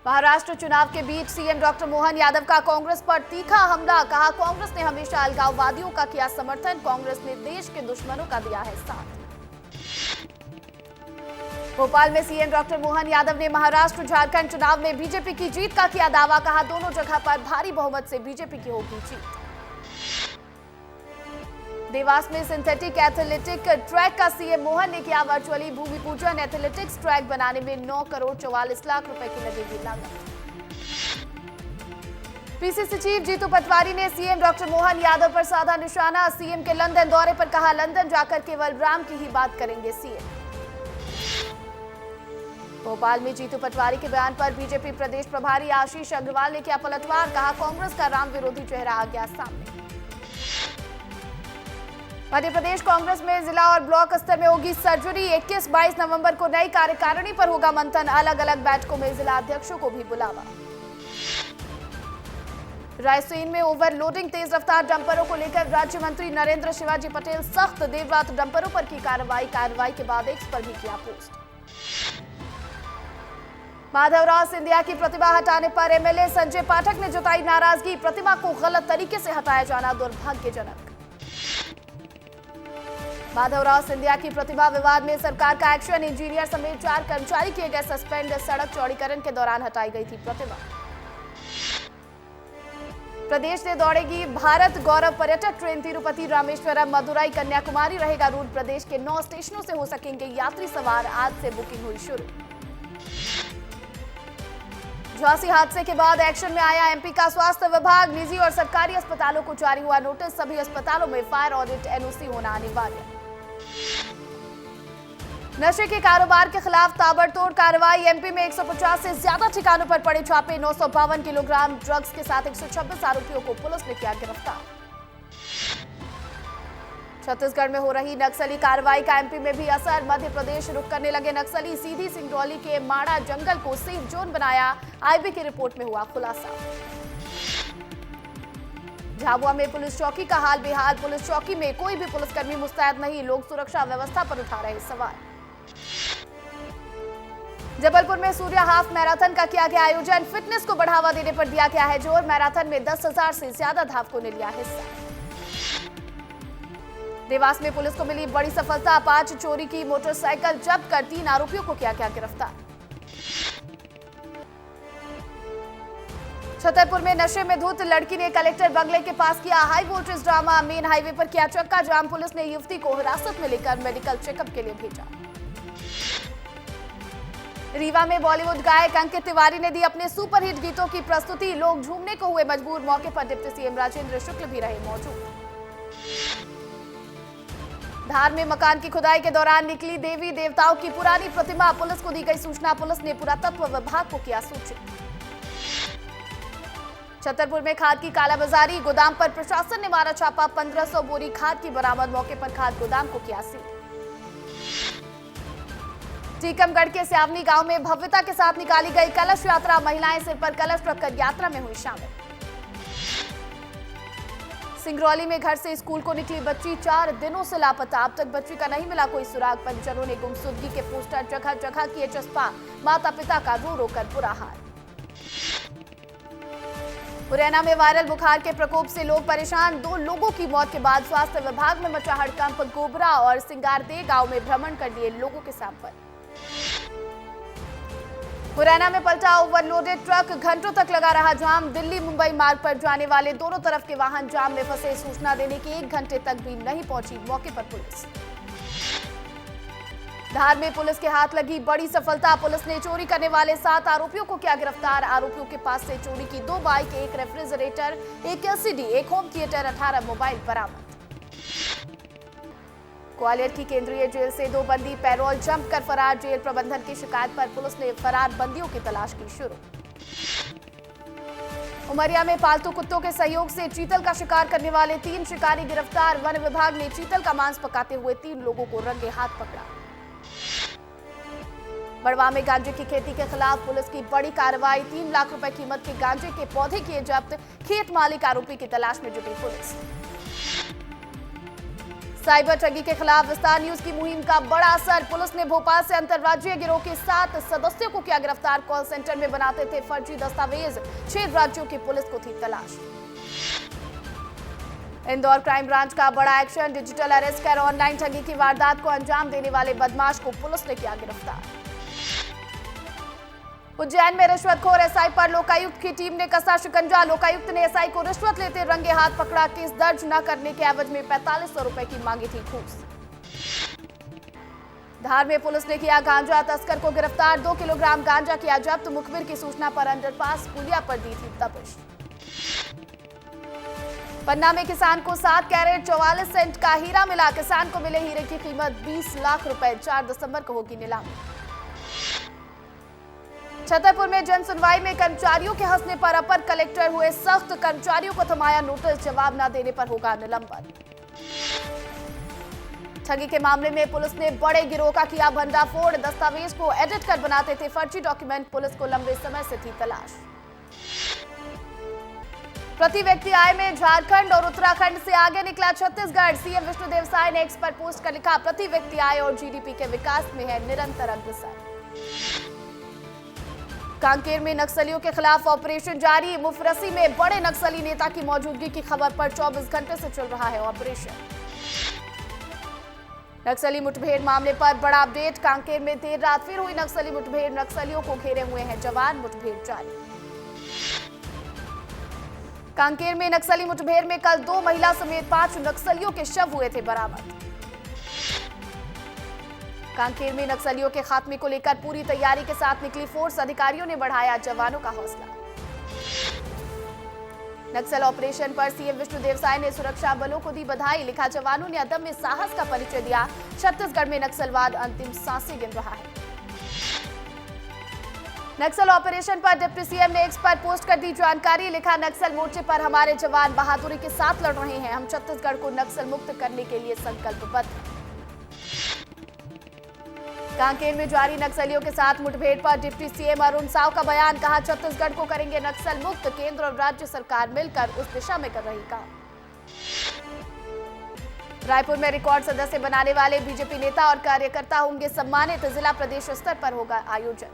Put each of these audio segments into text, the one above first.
महाराष्ट्र चुनाव के बीच CM doctor Mohan Yadav का कांग्रेस पर तीखा हमला। कहा, कांग्रेस ने हमेशा अलगाववादियों का किया समर्थन, कांग्रेस ने देश के दुश्मनों का दिया है साथ। भोपाल में सीएम डॉक्टर मोहन यादव ने महाराष्ट्र झारखंड चुनाव में बीजेपी की जीत का किया दावा। कहा, दोनों जगह पर भारी बहुमत से बीजेपी की होगी जीत। देवास में सिंथेटिक एथलेटिक ट्रैक का सीएम मोहन ने किया वर्चुअली भूमि पूजन। एथलेटिक्स ट्रैक बनाने में 9 करोड़ 44 लाख रुपए की लगेगी लागत। पीसीसी चीफ जीतू पटवारी ने सीएम डॉक्टर मोहन यादव पर साधा निशाना। सीएम के लंदन दौरे पर कहा, लंदन जाकर केवल राम की ही बात करेंगे सीएम। भोपाल में जीतू पटवारी के बयान पर बीजेपी प्रदेश प्रभारी आशीष अग्रवाल ने किया पलटवार। कहा, कांग्रेस का राम विरोधी चेहरा आ गया सामने। मध्य प्रदेश कांग्रेस में जिला और ब्लॉक स्तर में होगी सर्जरी। 21-22 नवंबर को नई कार्यकारिणी पर होगा मंथन। अलग अलग बैठकों में जिला अध्यक्षों को भी बुलावा। रायसेन में ओवरलोडिंग तेज रफ्तार डंपरों को लेकर राज्य मंत्री नरेंद्र शिवाजी पटेल सख्त। देर रात डंपरों पर की कार्रवाई के बाद एक्स पर भी किया पोस्ट। माधवराव सिंधिया की प्रतिमा हटाने पर एमएलए संजय पाठक ने जताई नाराजगी। प्रतिमा को गलत तरीके से हटाया जाना दुर्भाग्यजनक। माधवराव सिंधिया की प्रतिमा विवाद में सरकार का एक्शन। इंजीनियर समेत 4 कर्मचारी किए गए सस्पेंड। सड़क चौड़ीकरण के दौरान हटाई गई थी प्रतिमा। प्रदेश से दौड़ेगी भारत गौरव पर्यटक ट्रेन। तिरुपति, रामेश्वरम, मदुराई, कन्याकुमारी रहेगा रूट। प्रदेश के 9 स्टेशनों से हो सकेंगे यात्री सवार। आज से बुकिंग हुई शुरू। झांसी हादसे के बाद एक्शन में आया एमपी का स्वास्थ्य विभाग। निजी और सरकारी अस्पतालों को जारी हुआ नोटिस। सभी अस्पतालों में फायर ऑडिट एनओसी होना अनिवार्य। नशे के कारोबार के खिलाफ ताबड़तोड़ कार्रवाई। एमपी में 150 से ज्यादा ठिकानों पर पड़े छापे। 952 किलोग्राम ड्रग्स के साथ 126 आरोपियों को पुलिस ने किया गिरफ्तार। छत्तीसगढ़ में हो रही नक्सली कार्रवाई का एमपी में भी असर। मध्य प्रदेश रुख करने लगे नक्सली। सीधी सिंगरौली के माड़ा जंगल को सेफ जोन बनाया। आईबी की रिपोर्ट में हुआ खुलासा। झाबुआ में पुलिस चौकी का हाल बेहाल। पुलिस चौकी में कोई भी पुलिसकर्मी मुस्तैद नहीं। लोग सुरक्षा व्यवस्था पर उठा रहे सवाल। जबलपुर में सूर्या हाफ मैराथन का किया गया आयोजन। फिटनेस को बढ़ावा देने पर दिया गया है जोर। मैराथन में 10,000 से ज्यादा धावकों ने लिया हिस्सा। देवास में पुलिस को मिली बड़ी सफलता। 5 चोरी की मोटरसाइकिल जब्त कर 3 आरोपियों को किया गया गिरफ्तार। छतरपुर में नशे में धुत लड़की ने कलेक्टर बंगले के पास किया high voltage drama. Main highway पर किया चक्का जाम। पुलिस ने युवती को हिरासत में लेकर मेडिकल चेकअप के लिए भेजा। रीवा में बॉलीवुड गायक अंकित तिवारी ने दी अपने सुपरहिट गीतों की प्रस्तुति। लोग झूमने को हुए मजबूर। मौके पर डिप्टी सीएम राजेंद्र शुक्ल भी रहे मौजूद। धार में मकान की खुदाई के दौरान निकली देवी देवताओं की पुरानी प्रतिमा। पुलिस को दी गई सूचना। पुलिस ने पुरातत्व विभाग को किया सूचित। छतरपुर में खाद की कालाबाजारी। गोदाम पर प्रशासन ने मारा छापा। 1500 बोरी खाद की बरामद। मौके पर खाद गोदाम को किया सील। टीकमगढ़ के स्यावनी गांव में भव्यता के साथ निकाली गई कलश यात्रा। महिलाएं सिर पर कलश रखकर यात्रा में हुई शामिल। सिंगरौली में घर से स्कूल को निकली बच्ची 4 दिनों से लापता। अब तक बच्ची का नहीं मिला कोई सुराग। परिजनों ने गुमशुदगी के पोस्टर जगह जगह किए चस्पा। माता पिता का रो रो कर बुरा हाल। मुरैना में वायरल बुखार के प्रकोप से लोग परेशान। 2 लोगों की मौत के बाद स्वास्थ्य विभाग में मचा हड़कंप। गोबरा और सिंगारदे गांव में भ्रमण कर लिए लोगों के सैंपल। मुरैना में पलटा ओवरलोडेड ट्रक। घंटों तक लगा रहा जाम। दिल्ली मुंबई मार्ग पर जाने वाले दोनों तरफ के वाहन जाम में फंसे। सूचना देने के 1 घंटे तक भी नहीं पहुंची मौके पर पुलिस। धार में पुलिस के हाथ लगी बड़ी सफलता। पुलिस ने चोरी करने वाले 7 आरोपियों को किया गिरफ्तार। आरोपियों के पास से चोरी की 2 bike, 1 refrigerator, 1 LCD, 1 home theatre, 18 mobile बरामद। ग्वालियर की केंद्रीय जेल से 2 बंदी पैरोल जंप कर फरार। जेल प्रबंधन की शिकायत पर पुलिस ने फरार बंदियों की तलाश की शुरू। उमरिया में पालतू कुत्तों के सहयोग से चीतल का शिकार करने वाले 3 शिकारी गिरफ्तार। वन विभाग ने चीतल का मांस पकाते हुए 3 लोगों को रंगे हाथ पकड़ा। बड़वा में गांजे की खेती के खिलाफ पुलिस की बड़ी कार्रवाई। 3 लाख रुपए कीमत के गांजे के पौधे किए जब्त। खेत मालिक आरोपी की तलाश में जुटी पुलिस। साइबर ठगी के खिलाफ विस्तार न्यूज की मुहिम का बड़ा असर। पुलिस ने भोपाल से अंतर्राज्यीय गिरोह के 7 सदस्यों को किया गिरफ्तार। कॉल सेंटर में बनाते थे फर्जी दस्तावेज। 6 राज्यों की पुलिस को थी तलाश। इंदौर क्राइम ब्रांच का बड़ा एक्शन। डिजिटल अरेस्ट कर ऑनलाइन ठगी की वारदात को अंजाम देने वाले बदमाश को पुलिस ने किया गिरफ्तार। उज्जैन में रिश्वतखोर एसआई पर लोकायुक्त की टीम ने कसा शिकंजा। लोकायुक्त ने एसआई को रिश्वत लेते रंगे हाथ पकड़ा। केस दर्ज न करने के एवज में 4500 रुपए की मांगी थी घूस। धार में पुलिस ने किया गांजा तस्कर को गिरफ्तार। 2 किलोग्राम गांजा किया जब्त। मुखबिर की सूचना पर अंडरपास पुलिया पर दी थी दबिश। पन्ना में किसान को 7 कैरेट 44 सेंट का हीरा मिला। किसान को मिले हीरे की कीमत 20 लाख रुपए। 4 दिसंबर को होगी नीलामी। छतरपुर में जन सुनवाई में कर्मचारियों के हंसने पर अपर कलेक्टर हुए सख्त। कर्मचारियों को थमाया नोटिस। जवाब न देने पर होगा निलंबन। ठगी के मामले में पुलिस ने बड़े गिरोह का किया भंडाफोड़। दस्तावेज को एडिट कर बनाते थे फर्जी डॉक्यूमेंट। पुलिस को लंबे समय से थी तलाश। प्रति व्यक्ति आय में झारखंड और उत्तराखंड से आगे निकला छत्तीसगढ़। सीएम विष्णुदेव साय ने एक्स पर पोस्ट कर लिखा, प्रति व्यक्ति आय और जीडीपी के विकास में है निरंतर अग्रसर। कांकेर में नक्सलियों के खिलाफ ऑपरेशन जारी। मुफरसी में बड़े नक्सली नेता की मौजूदगी की खबर पर 24 घंटे से चल रहा है ऑपरेशन। नक्सली मुठभेड़ मामले पर बड़ा अपडेट। कांकेर में देर रात फिर हुई नक्सली मुठभेड़। नक्सलियों को घेरे हुए हैं जवान। मुठभेड़ जारी। कांकेर में नक्सली मुठभेड़ में कल 2 महिला समेत 5 नक्सलियों के शव हुए थे बरामद। कांकेर में नक्सलियों के खात्मे को लेकर पूरी तैयारी के साथ निकली फोर्स। अधिकारियों ने बढ़ाया जवानों का हौसला। नक्सल ऑपरेशन पर सीएम विष्णुदेव साय ने सुरक्षा बलों को दी बधाई। लिखा, जवानों ने अदम्य साहस का परिचय दिया। छत्तीसगढ़ में नक्सलवाद अंतिम सांसें गिन रहा है। नक्सल ऑपरेशन पर डिप्टी सीएम ने एक्स पर पोस्ट कर दी जानकारी। लिखा, नक्सल मोर्चे पर हमारे जवान बहादुरी के साथ लड़ रहे हैं। हम छत्तीसगढ़ को नक्सल मुक्त करने के लिए संकल्पबद्ध हैं। कांकेर में जारी नक्सलियों के साथ मुठभेड़ पर डिप्टी सीएम अरुण साव का बयान। कहा, छत्तीसगढ़ को करेंगे नक्सल मुक्त। केंद्र और राज्य सरकार मिलकर उस दिशा में कर रही काम। रायपुर में रिकॉर्ड सदस्य बनाने वाले बीजेपी नेता और कार्यकर्ता होंगे सम्मानित। जिला प्रदेश स्तर पर होगा आयोजन।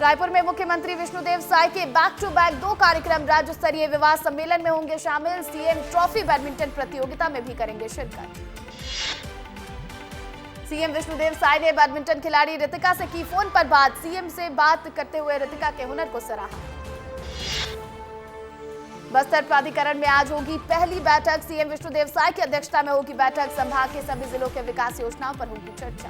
रायपुर में मुख्यमंत्री विष्णुदेव साय के बैक टू बैक 2 कार्यक्रम। राज्य स्तरीय विवाह सम्मेलन में होंगे शामिल। सीएम ट्रॉफी बैडमिंटन प्रतियोगिता में भी करेंगे शिरकत। सीएम विष्णुदेव साय ने बैडमिंटन खिलाड़ी रितिका से की फोन पर बात। सीएम से बात करते हुए रितिका के हुनर को सराहा। बस्तर प्राधिकरण में आज होगी पहली बैठक। सीएम विष्णुदेव साय की अध्यक्षता में होगी बैठक। संभाग के सभी जिलों के विकास योजनाओं पर होगी चर्चा।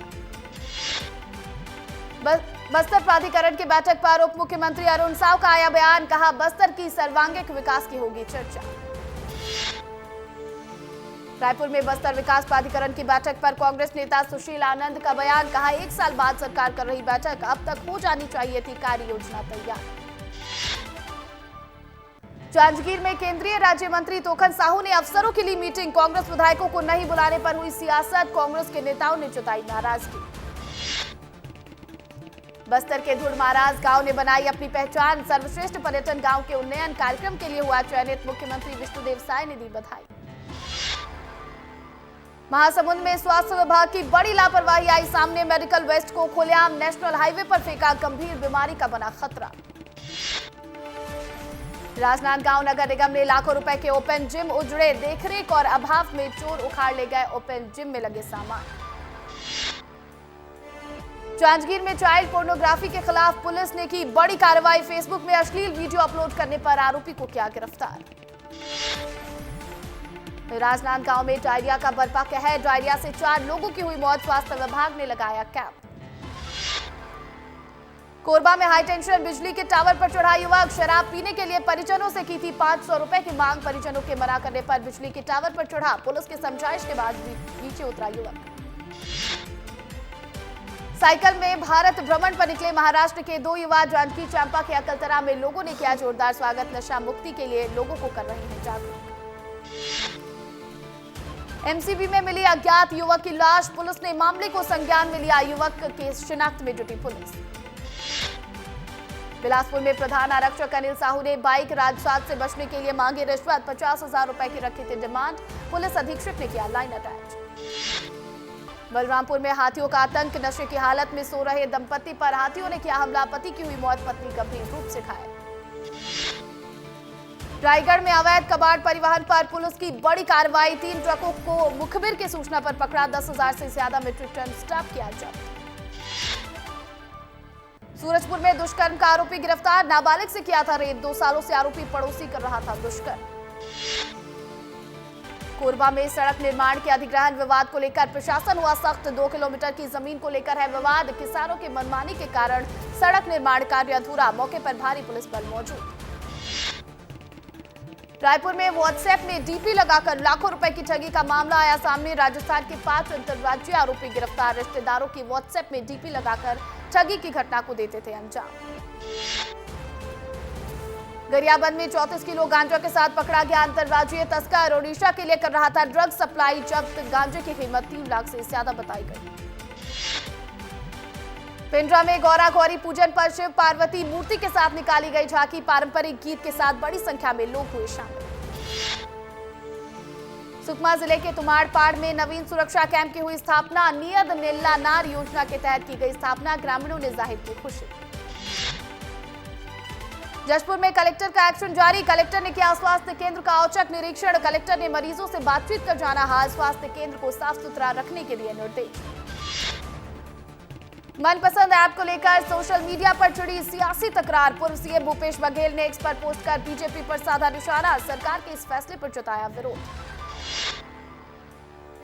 बस्तर प्राधिकरण की बैठक पर उप मुख्यमंत्री अरुण साव का आया बयान। कहा, बस्तर की सर्वांगीण विकास की होगी चर्चा। रायपुर में बस्तर विकास प्राधिकरण की बैठक पर कांग्रेस नेता सुशील आनंद का बयान। कहा, 1 साल बाद सरकार कर रही बैठक। अब तक हो जानी चाहिए थी कार्य योजना तैयार। जांजगीर में केंद्रीय राज्य मंत्री तोखन साहू ने अफसरों की ली मीटिंग। कांग्रेस विधायकों को नहीं बुलाने पर हुई सियासत। कांग्रेस के नेताओं ने जताई नाराजगी। बस्तर के धुड़ महाराज गांव ने बनाई अपनी पहचान। सर्वश्रेष्ठ पर्यटन गांव के उन्नयन कार्यक्रम के लिए हुआ चयनित। मुख्यमंत्री विष्णुदेव साय ने दी बधाई। महासमुंद में स्वास्थ्य विभाग की बड़ी लापरवाही आई सामने। मेडिकल वेस्ट को खुलेआम नेशनल हाईवे पर फेंका। गंभीर बीमारी का बना खतरा। राजनांदगांव नगर निगम ने लाखों रुपए के ओपन जिम उजड़े। देखरेख और अभाव में चोर उखाड़ ले गए ओपन जिम में लगे सामान। जांजगीर में चाइल्ड पोर्नोग्राफी के खिलाफ पुलिस ने की बड़ी कार्रवाई। फेसबुक में अश्लील वीडियो अपलोड करने पर आरोपी को किया गिरफ्तार। राजनांदगांव में डायरिया का बरपा कहर। डायरिया से 4 लोगों की हुई मौत। स्वास्थ्य विभाग ने लगाया कैंप। कोरबा में हाई टेंशन बिजली के टावर पर चढ़ा युवक। शराब पीने के लिए परिजनों से की थी 500 रुपए की मांग। परिजनों के मना करने पर बिजली के टावर पर चढ़ा। पुलिस की समझाइश के बाद नीचे उतरा युवक। साइकिल में भारत भ्रमण पर निकले महाराष्ट्र के 2 युवा। जानकी चांपा के अकलतरा में लोगों ने किया जोरदार स्वागत। नशा मुक्ति के लिए लोगों को कर रहे हैं जागरूक। एमसीबी में मिली अज्ञात युवक की लाश। पुलिस ने मामले को संज्ञान में लिया। युवक के शिनाख्त में जुटी पुलिस। बिलासपुर में प्रधान आरक्षक अनिल साहू ने बाइक हादसा से बचने के लिए मांगी रिश्वत। 50,000 रुपए की रखी थी डिमांड। पुलिस अधीक्षक ने किया लाइन अटैच। बलरामपुर में हाथियों का आतंक, नशे की हालत में सो रहे दंपति पर हाथियों ने किया हमला, पति की हुई मौत, पत्नी गंभीर रूप से घायल। रायगढ़ में अवैध कबाड़ परिवहन पर पुलिस की बड़ी कार्रवाई, 3 ट्रकों को मुखबिर की सूचना पर पकड़ा, 10,000 से ज्यादा मीट्रिक टन स्क्रैप किया जब्त। सूरजपुर में दुष्कर्म का आरोपी गिरफ्तार, नाबालिग से किया था रेप, 2 सालों से आरोपी पड़ोसी कर रहा था दुष्कर्म। कोरबा में सड़क निर्माण के अधिग्रहण विवाद को लेकर प्रशासन हुआ सख्त, 2 किलोमीटर की जमीन को लेकर है विवाद, किसानों की मनमानी के कारण सड़क निर्माण कार्य अधूरा, मौके पर भारी पुलिस बल मौजूद। रायपुर में व्हाट्सएप में डीपी लगाकर लाखों रुपए की ठगी का मामला आया सामने, राजस्थान के 5 अंतर्राज्यीय आरोपी गिरफ्तार, रिश्तेदारों की व्हाट्सएप में डीपी लगाकर ठगी की घटना को देते थे अंजाम। गरियाबंद में 34 किलो गांजा के साथ पकड़ा गया अंतर्राज्यीय तस्कर, ओडिशा के लिए कर रहा था ड्रग सप्लाई, जब्त गांजे की कीमत 3 लाख से ज्यादा बताई गई। पिंडरा में गौरा गौरी पूजन पर शिव पार्वती मूर्ति के साथ निकाली गई झांकी, पारंपरिक गीत के साथ बड़ी संख्या में लोग हुए शामिल। सुकमा जिले के तुमाड़पाड़ में नवीन सुरक्षा कैंप की हुई स्थापना, नियत नीला नार योजना के तहत की गई स्थापना, ग्रामीणों ने जाहिर की खुशी। जशपुर में कलेक्टर का एक्शन जारी, कलेक्टर ने किया स्वास्थ्य केंद्र का औचक निरीक्षण, कलेक्टर ने मरीजों से बातचीत कर जाना हाल, स्वास्थ्य केंद्र को साफ सुथरा रखने के दिए निर्देश। मनपसंद ऐप को लेकर सोशल मीडिया पर चिड़ी सियासी तकरार, पूर्व सीएम भूपेश बघेल ने एक्स पर पोस्ट कर बीजेपी पर साधा निशाना, सरकार के इस फैसले पर जताया विरोध।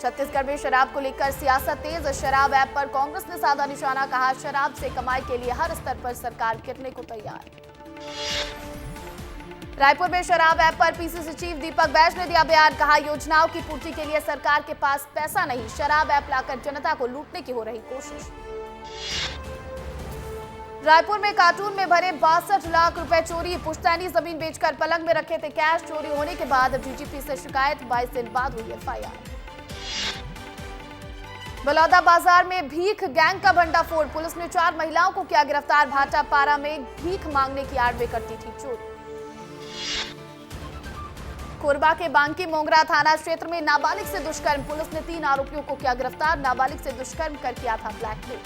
छत्तीसगढ़ में शराब को लेकर सियासत तेज, शराब ऐप पर कांग्रेस ने साधा निशाना, कहा शराब से कमाई के लिए हर स्तर पर सरकार गिरने को तैयार। रायपुर में शराब ऐप पर पीसीसी चीफ दीपक बैज ने दिया बयान, कहा योजनाओं की पूर्ति के लिए सरकार के पास पैसा नहीं, शराब ऐप लाकर जनता को लूटने की हो रही कोशिश। रायपुर में कार्टून में भरे 62 लाख रुपए चोरी, पुश्तैनी जमीन बेचकर पलंग में रखे थे कैश, चोरी होने के बाद डीजीपी से शिकायत, 22 दिन बाद हुई एफआईआर। बलौदा बाजार में भीख गैंग का भंडाफोड़, पुलिस ने 4 महिलाओं को किया गिरफ्तार, भाटापारा में भीख मांगने की आड़ में करती थी चोरी। कोरबा के बांकी मोंगरा थाना क्षेत्र में नाबालिग से दुष्कर्म, पुलिस ने 3 आरोपियों को किया गिरफ्तार, नाबालिग से दुष्कर्म कर किया था ब्लैकमेल।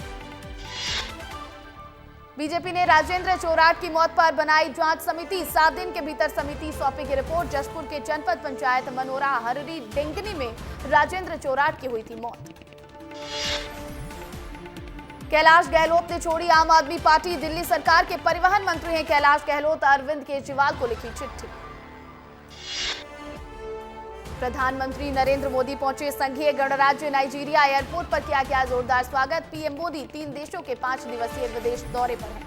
बीजेपी ने राजेंद्र चोराट की मौत पर बनाई जांच समिति, 7 दिन के भीतर समिति सौंपेगी रिपोर्ट। जशपुर के जनपद पंचायत मनोरा हररी डेंगनी में राजेंद्र चोराट की हुई थी मौत। कैलाश गहलोत ने छोड़ी आम आदमी पार्टी, दिल्ली सरकार के परिवहन मंत्री हैं कैलाश गहलोत, अरविंद केजरीवाल को लिखी चिट्ठी। प्रधानमंत्री नरेंद्र मोदी पहुंचे संघीय गणराज्य नाइजीरिया, एयरपोर्ट पर किया गया जोरदार स्वागत, पीएम मोदी 3 देशों के 5 दिवसीय विदेश दौरे पर हैं।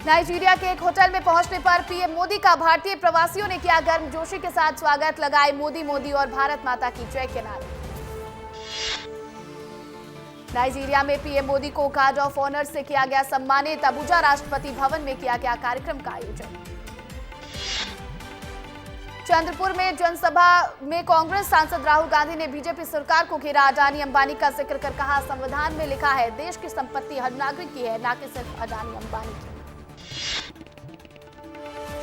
नाइजीरिया के एक होटल में पहुंचने पर पीएम मोदी का भारतीय प्रवासियों ने किया गर्मजोशी के साथ स्वागत, लगाए मोदी मोदी और भारत माता की जय के नारे। नाइजीरिया में पीएम मोदी को गार्ड ऑफ ऑनर से किया गया सम्मानित, अबुजा राष्ट्रपति भवन में किया गया कार्यक्रम का आयोजन। चंद्रपुर में जनसभा में कांग्रेस सांसद राहुल गांधी ने बीजेपी सरकार को घेरा, अडानी अंबानी का जिक्र कर कहा संविधान में लिखा है देश की संपत्ति हर नागरिक की है, न कि सिर्फ अडानी अंबानी की।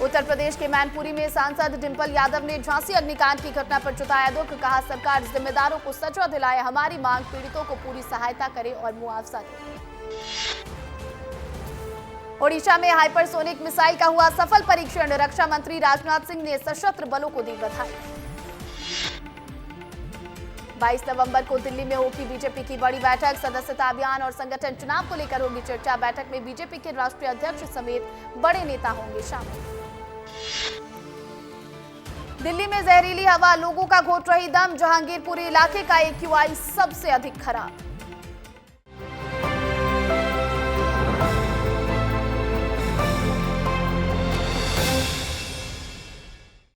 उत्तर प्रदेश के मैनपुरी में सांसद डिंपल यादव ने झांसी अग्निकांड की घटना पर जताया दुख, कहा सरकार जिम्मेदारों को सजा दिलाए, हमारी मांग पीड़ितों को पूरी सहायता करे और मुआवजा दे। ओडिशा में हाइपरसोनिक मिसाइल का हुआ सफल परीक्षण, रक्षा मंत्री राजनाथ सिंह ने सशस्त्र बलों को दी बधाई। 22 नवंबर को दिल्ली में होगी बीजेपी की बड़ी बैठक, सदस्यता अभियान और संगठन चुनाव को लेकर होगी चर्चा, बैठक में बीजेपी के राष्ट्रीय अध्यक्ष समेत बड़े नेता होंगे शामिल। दिल्ली में जहरीली हवा, लोगों का घोट रही दम, जहांगीरपुरी इलाके का AQI सबसे अधिक खराब।